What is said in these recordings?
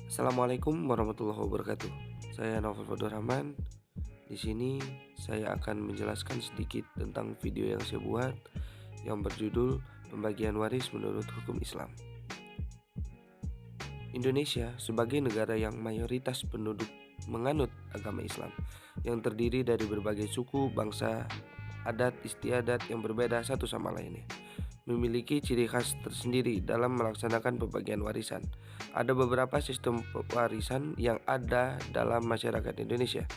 Assalamualaikum warahmatullahi wabarakatuh. Saya Novel Fadul Rahman. Di sini saya akan menjelaskan sedikit tentang video yang saya buat yang berjudul Pembagian Waris Menurut Hukum Islam. Indonesia sebagai negara yang mayoritas penduduk menganut agama Islam, yang terdiri dari berbagai suku, bangsa, adat istiadat yang berbeda satu sama lainnya, memiliki ciri khas tersendiri dalam melaksanakan pembagian warisan. Ada beberapa sistem warisan yang ada dalam masyarakat Indonesia,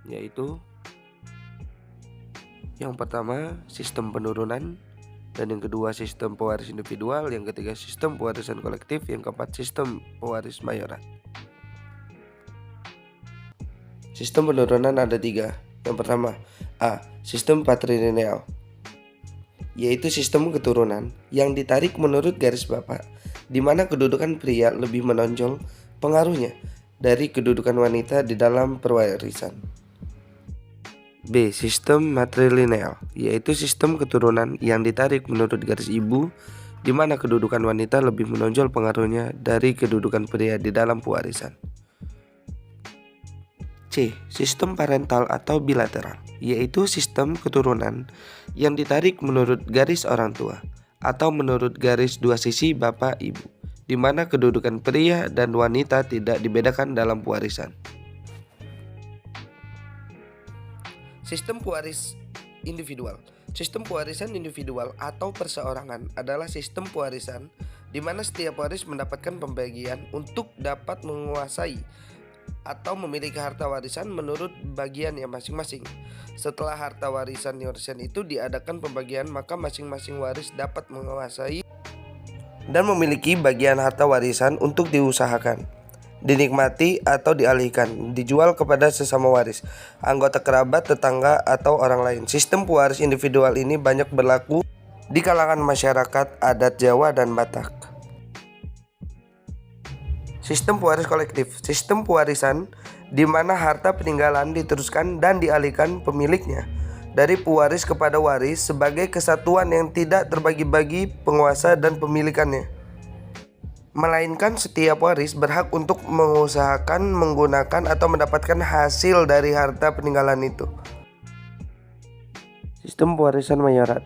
yaitu yang pertama sistem penurunan, dan yang kedua sistem pewaris individual, yang ketiga sistem pewarisan kolektif, yang keempat sistem pewaris mayorat. Sistem penurunan ada tiga. Yang pertama, A. Sistem patrilineal, yaitu sistem keturunan yang ditarik menurut garis bapak, di mana kedudukan pria lebih menonjol pengaruhnya dari kedudukan wanita di dalam perwarisan. B. Sistem matrilineal, yaitu sistem keturunan yang ditarik menurut garis ibu, di mana kedudukan wanita lebih menonjol pengaruhnya dari kedudukan pria di dalam pewarisan. C. Sistem parental atau bilateral, yaitu sistem keturunan yang ditarik menurut garis orang tua atau menurut garis dua sisi bapak ibu, di mana kedudukan pria dan wanita tidak dibedakan dalam pewarisan. Sistem pewaris individual. Sistem pewarisan individual atau perseorangan adalah sistem pewarisan di mana setiap waris mendapatkan pembagian untuk dapat menguasai atau memiliki harta warisan menurut bagiannya masing-masing. Setelah harta warisan itu diadakan pembagian, maka masing-masing waris dapat menguasai dan memiliki bagian harta warisan untuk diusahakan, dinikmati atau dialihkan, dijual kepada sesama waris, anggota kerabat, tetangga, atau orang lain. Sistem pewaris individual ini banyak berlaku di kalangan masyarakat adat Jawa dan Batak. Sistem pewaris kolektif, sistem pewarisan di mana harta peninggalan diteruskan dan dialihkan pemiliknya dari pewaris kepada waris sebagai kesatuan yang tidak terbagi-bagi penguasa dan pemilikannya, melainkan setiap waris berhak untuk mengusahakan, menggunakan, atau mendapatkan hasil dari harta peninggalan itu. Sistem pewarisan mayorat.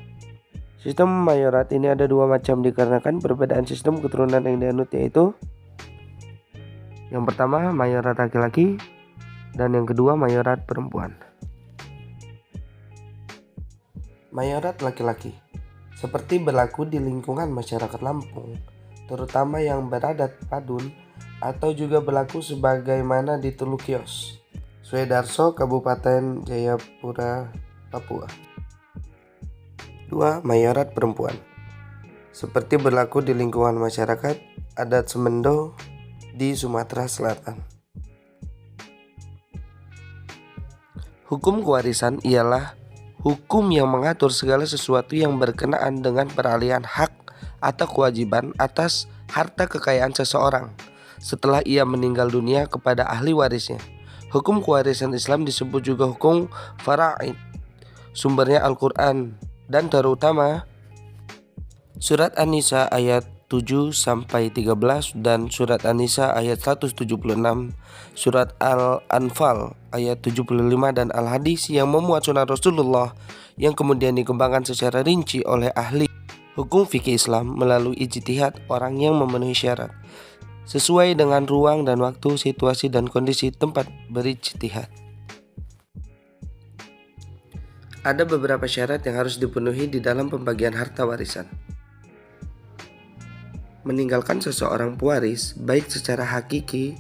Sistem mayorat ini ada dua macam dikarenakan perbedaan sistem keturunan yang dianut, yaitu yang pertama mayorat laki-laki dan yang kedua mayorat perempuan. Mayorat laki-laki seperti berlaku di lingkungan masyarakat Lampung, terutama yang beradat Padun, atau juga berlaku sebagaimana di Tulukios, Swedarso, Kabupaten Jayapura, Papua. 2. Mayorat perempuan seperti berlaku di lingkungan masyarakat adat Semendo di Sumatera Selatan. Hukum kewarisan ialah hukum yang mengatur segala sesuatu yang berkenaan dengan peralihan hak atau kewajiban atas harta kekayaan seseorang setelah ia meninggal dunia kepada ahli warisnya. Hukum kewarisan Islam disebut juga hukum faraid. Sumbernya Al-Quran dan terutama Surat An-Nisa ayat 7-13 dan Surat An-Nisa ayat 176, Surat Al-Anfal ayat 75 dan Al-Hadis yang memuat sunnah Rasulullah yang kemudian dikembangkan secara rinci oleh ahli hukum fikih Islam melalui ijtihad orang yang memenuhi syarat sesuai dengan ruang dan waktu, situasi dan kondisi tempat berijtihad. Ada beberapa syarat yang harus dipenuhi di dalam pembagian harta warisan. Meninggalkan seseorang pewaris baik secara hakiki,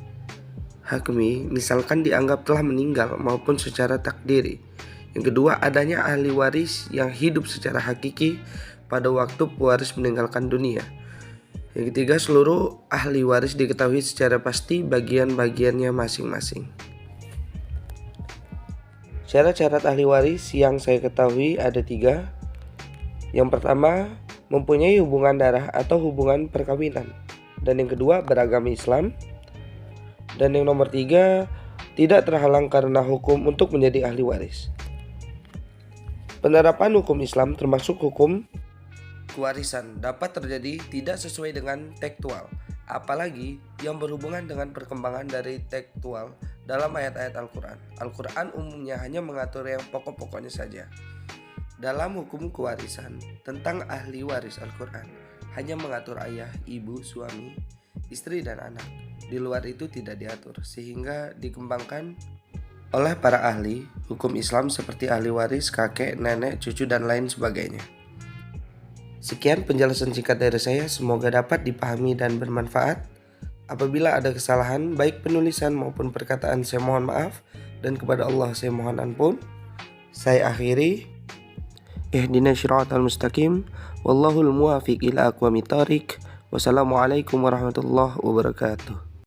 misalkan dianggap telah meninggal, maupun secara takdiri. Yang kedua, adanya ahli waris yang hidup secara hakiki pada waktu pewaris meninggalkan dunia. Yang ketiga, seluruh ahli waris diketahui secara pasti bagian-bagiannya masing-masing. Syarat-syarat ahli waris yang saya ketahui ada 3. Yang pertama, mempunyai hubungan darah atau hubungan perkawinan. Dan yang kedua, beragama Islam. Dan yang nomor 3, tidak terhalang karena hukum untuk menjadi ahli waris. Penerapan hukum Islam termasuk hukum kewarisan dapat terjadi tidak sesuai dengan tekstual apalagi yang berhubungan dengan perkembangan dari tekstual dalam ayat-ayat Al-Quran. Al-Quran umumnya hanya mengatur yang pokok-pokoknya saja. Dalam hukum kewarisan tentang ahli waris Al-Quran hanya mengatur ayah, ibu, suami, istri, dan anak. Di luar itu tidak diatur, sehingga dikembangkan oleh para ahli hukum Islam seperti ahli waris, kakek, nenek, cucu, dan lain sebagainya. Sekian penjelasan singkat dari saya, semoga dapat dipahami dan bermanfaat. Apabila ada kesalahan baik penulisan maupun perkataan, saya mohon maaf, dan kepada Allah saya mohon ampun. Saya akhiri, ihdinas siratal mustaqim, wallahul muwaffiq ila aqwamit thoriq. Wassalamualaikum warahmatullahi wabarakatuh.